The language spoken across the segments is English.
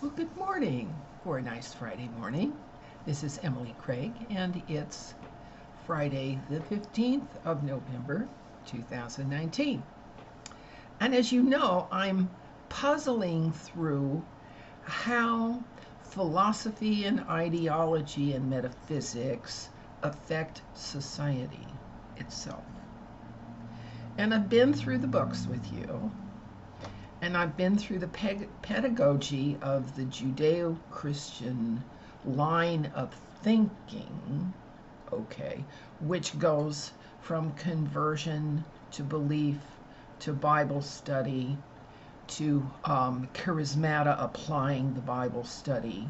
Well, good morning for a nice Friday morning. This is Emily Craig, and it's Friday, the 15th of November, 2019. And as you know, I'm puzzling through how philosophy and ideology and metaphysics affect society itself. And I've been through the books with you, and I've been through the pedagogy of the Judeo Christian line of thinking, okay, which goes from conversion to belief to Bible study to charismata applying the Bible study,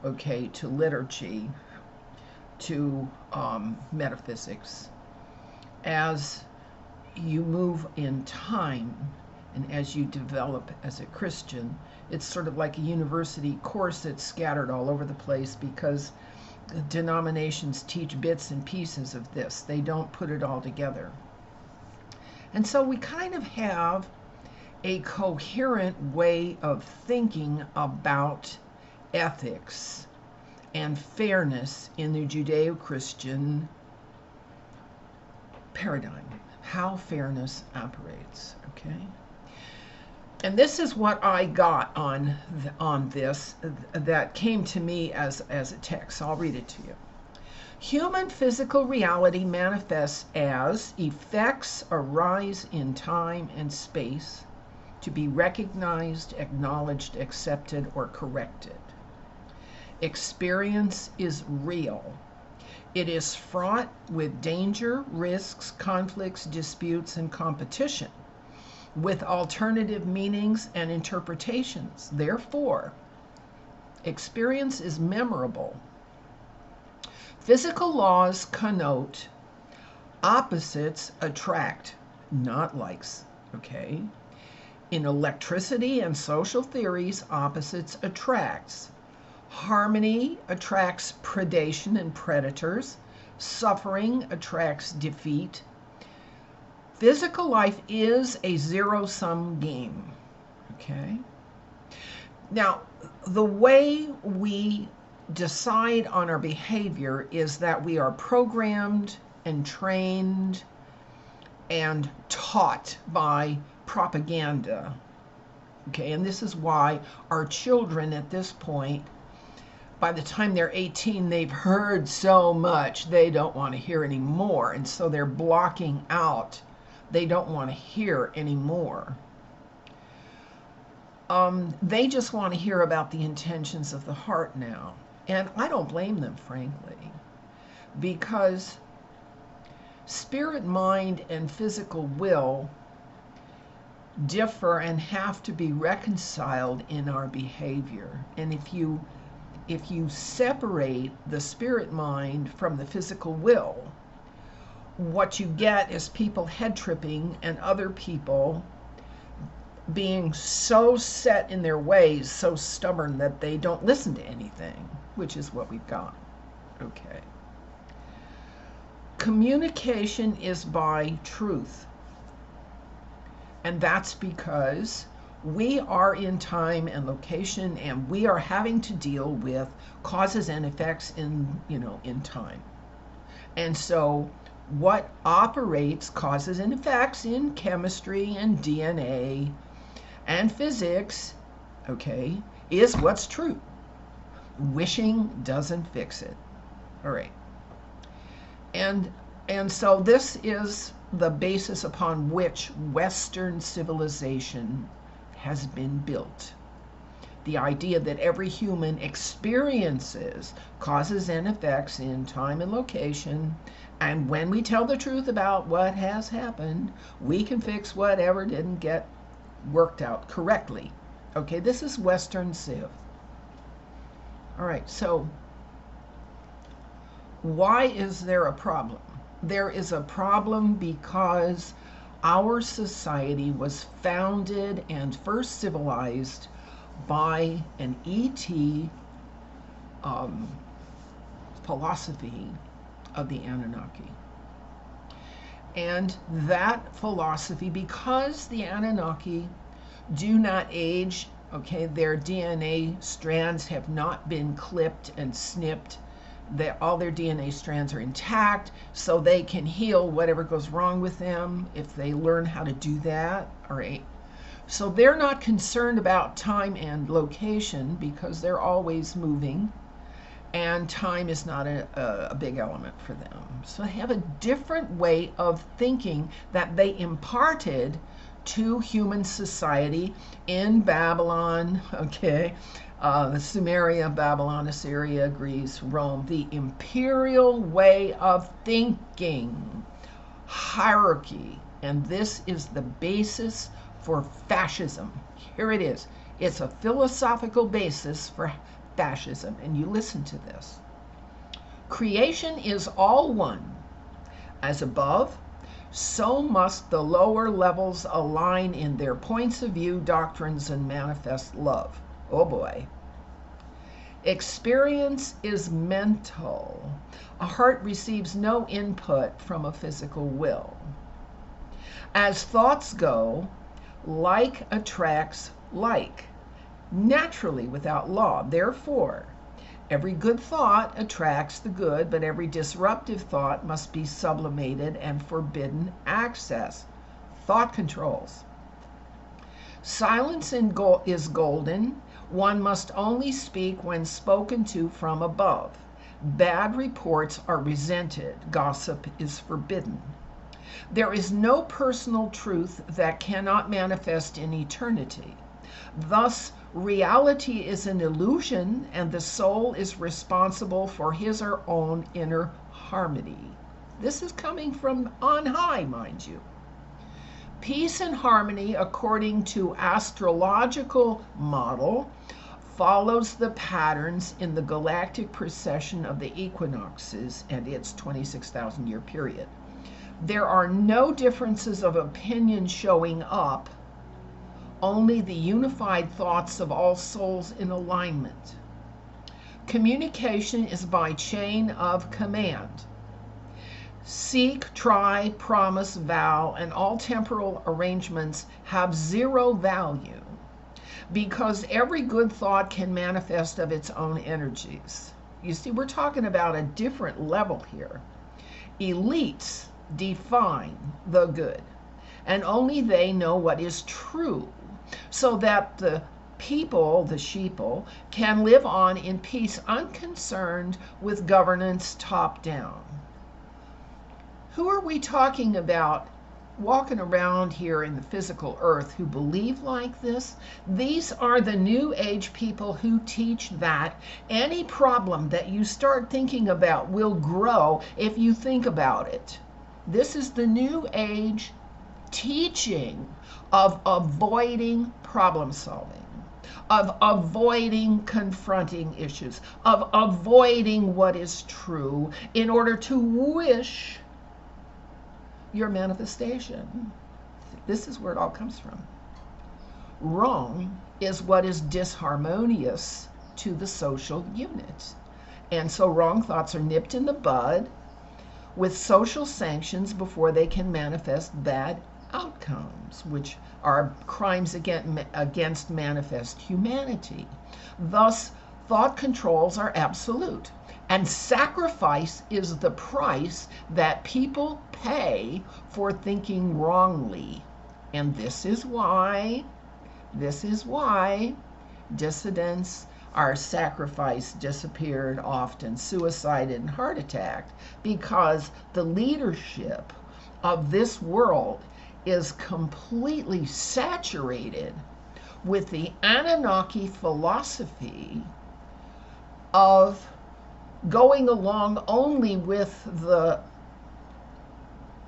okay, to liturgy, to metaphysics. As you move in time and as you develop as a Christian, it's sort of like a university course that's scattered all over the place because denominations teach bits and pieces of this. They don't put it all together. And so we kind of have a coherent way of thinking about ethics and fairness in the Judeo-Christian paradigm, how fairness operates, okay? And this is what I got on this that came to me as a text. I'll read it to you. Human physical reality manifests as effects arise in time and space to be recognized, acknowledged, accepted, or corrected. Experience is real. It is fraught with danger, risks, conflicts, disputes, and competition, with alternative meanings and interpretations. Therefore, experience is memorable. Physical laws connote opposites attract, not likes, okay? In electricity and social theories, opposites attracts. Harmony attracts predation and predators. Suffering attracts defeat. Physical life is a zero-sum game, okay? Now, the way we decide on our behavior is that we are programmed and trained and taught by propaganda, okay? And this is why our children at this point, by the time they're 18, they've heard so much, they don't want to hear anymore. And so they're blocking out. They don't want to hear anymore. They just want to hear about the intentions of the heart now. And I don't blame them, frankly, because spirit, mind, and physical will differ and have to be reconciled in our behavior. And if you separate the spirit mind from the physical will, what you get is people head tripping and other people being so set in their ways, so stubborn that they don't listen to anything, which is what we've got. Okay. Communication is by truth. And that's because we are in time and location, and we are having to deal with causes and effects in time. And so what operates causes and effects in chemistry and DNA and physics, okay, is what's true. Wishing doesn't fix it. All right. And so this is the basis upon which Western civilization has been built. The idea that every human experiences causes and effects in time and location, and when we tell the truth about what has happened, we can fix whatever didn't get worked out correctly. Okay, this is Western Civ. All right, so why is there a problem? There is a problem because our society was founded and first civilized by an ET philosophy of the Anunnaki. And that philosophy, because the Anunnaki do not age Okay, their DNA strands have not been clipped and snipped. All their DNA strands are intact, so they can heal whatever goes wrong with them if they learn how to do that. All right. So they're not concerned about time and location because they're always moving, and time is not a big element for them. So they have a different way of thinking that they imparted to human society in Babylon, okay, Sumeria, Babylon, Assyria, Greece, Rome, the imperial way of thinking, hierarchy, and this is the basis for fascism. Here it is. It's a philosophical basis for fascism, and you listen to this. Creation is all one. As above, so must the lower levels align in their points of view, doctrines, and manifest love. Oh boy. Experience is mental. A heart receives no input from a physical will. As thoughts go, like attracts like, naturally without law. Therefore, every good thought attracts the good, but every disruptive thought must be sublimated and forbidden access. Thought controls. Silence is golden. One must only speak when spoken to from above. Bad reports are resented. Gossip is forbidden. There is no personal truth that cannot manifest in eternity. Thus, reality is an illusion, and the soul is responsible for his or her own inner harmony. This is coming from on high, mind you. Peace and harmony, according to astrological model, follows the patterns in the galactic precession of the equinoxes and its 26,000-year period. There are no differences of opinion showing up, only the unified thoughts of all souls in alignment. Communication is by chain of command. Seek, try, promise, vow, and all temporal arrangements have zero value because every good thought can manifest of its own energies. You see, we're talking about a different level here. Elites define the good, and only they know what is true, so that the people, the sheeple, can live on in peace, unconcerned with governance top down. Who are we talking about walking around here in the physical earth who believe like this? These are the New Age people who teach that any problem that you start thinking about will grow if you think about it. This is the New Age teaching of avoiding problem solving, of avoiding confronting issues, of avoiding what is true in order to wish your manifestation. This is where it all comes from. Wrong is what is disharmonious to the social unit. And so wrong thoughts are nipped in the bud with social sanctions before they can manifest bad outcomes, which are crimes against manifest humanity. Thus, thought controls are absolute. And sacrifice is the price that people pay for thinking wrongly. And this is why dissidents are sacrificed, disappeared, often suicided, and heart attacked, because the leadership of this world is completely saturated with the Anunnaki philosophy of going along only with the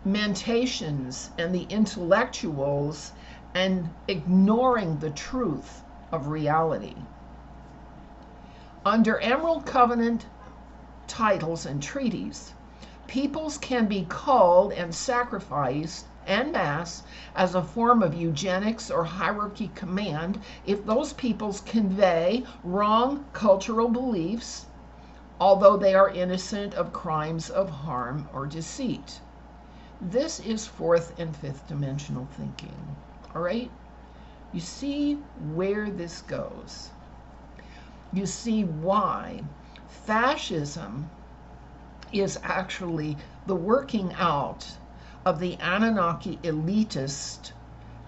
mentations and the intellectuals and ignoring the truth of reality. Under Emerald Covenant titles and treaties, peoples can be culled and sacrificed en masse as a form of eugenics or hierarchy command if those peoples convey wrong cultural beliefs, although they are innocent of crimes of harm or deceit. This is fourth and fifth dimensional thinking. All right? You see where this goes. You see why fascism is actually the working out of the Anunnaki elitist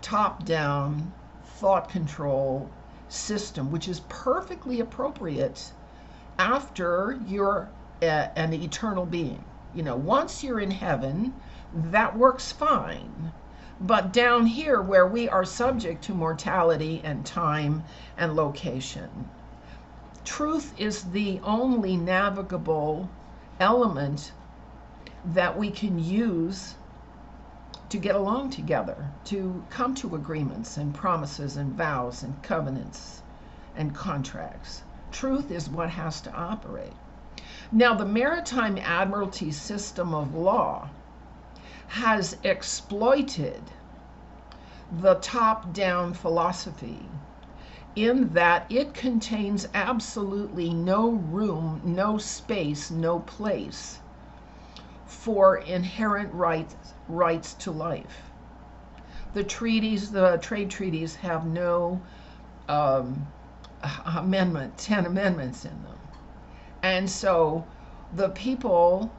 top-down thought control system, which is perfectly appropriate after you're an eternal being. You know, once you're in heaven, that works fine. But down here, where we are subject to mortality and time and location, truth is the only navigable element that we can use to get along together, to come to agreements and promises and vows and covenants and contracts. Truth is what has to operate. Now, the Maritime Admiralty system of law has exploited the top-down philosophy in that it contains absolutely no room, no space, no place for inherent rights to life. The treaties, the trade treaties, have no 10 amendments in them. And so the people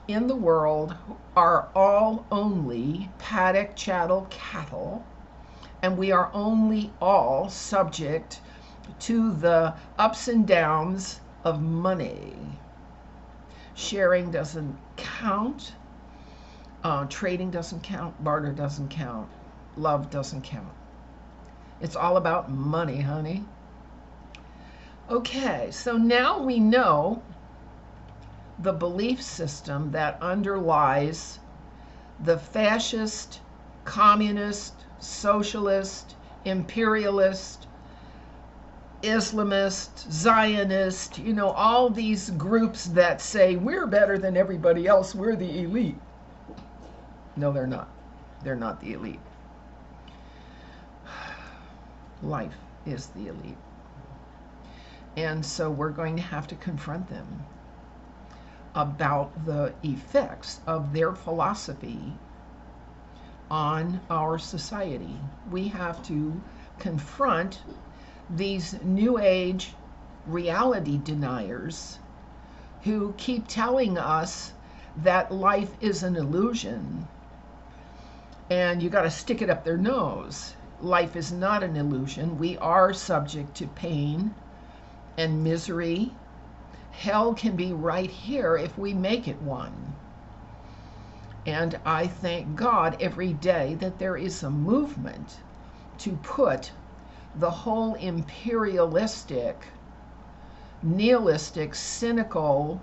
in the world are all only paddock, chattel, cattle, and we are only all subject to the ups and downs of money. Sharing doesn't count, trading doesn't count, barter doesn't count, love doesn't count. It's all about money, honey. Okay, so now we know the belief system that underlies the fascist, communist, socialist, imperialist, Islamist, Zionist, you know, all these groups that say we're better than everybody else, we're the elite. No, they're not. They're not the elite. Life is the elite. And so we're going to have to confront them about the effects of their philosophy on our society. We have to confront these New Age reality deniers who keep telling us that life is an illusion, and you got to stick it up their nose. Life is not an illusion. We are subject to pain and misery. Hell can be right here if we make it one. And I thank God every day that there is a movement to put the whole imperialistic, nihilistic, cynical,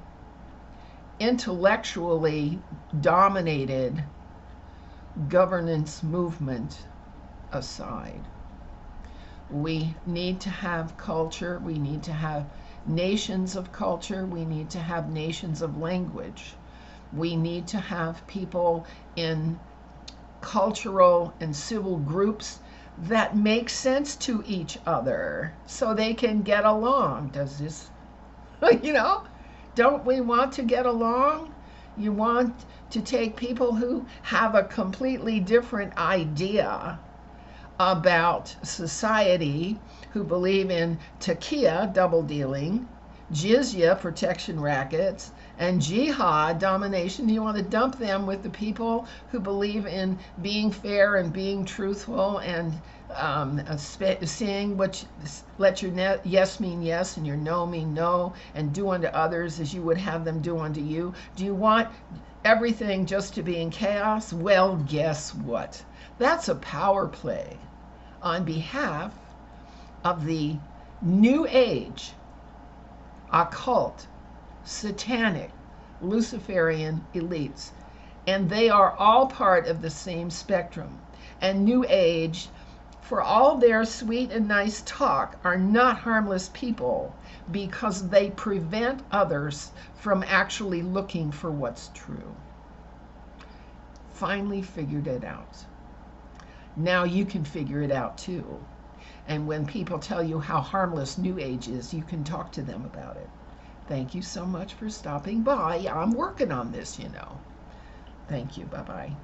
intellectually dominated governance movement aside. We need to have culture. We need to have nations of culture. We need to have nations of language. We need to have people in cultural and civil groups that make sense to each other so they can get along. Does this, you know, don't we want to get along? You want to take people who have a completely different idea about society, who believe in taqiyya, double dealing, jizya, protection rackets, and jihad, domination. You want to dump them with the people who believe in being fair and being truthful and saying what let your yes mean yes and your no mean no, and do unto others as you would have them do unto you. Do you want everything just to be in chaos? Well, guess what? That's a power play on behalf of the New Age, occult, satanic, Luciferian elites. And they are all part of the same spectrum. And New Age, for all their sweet and nice talk, are not harmless people because they prevent others from actually looking for what's true. Finally figured it out. Now you can figure it out too. And when people tell you how harmless New Age is, you can talk to them about it. Thank you so much for stopping by. I'm working on this, you know. Thank you. Bye-bye.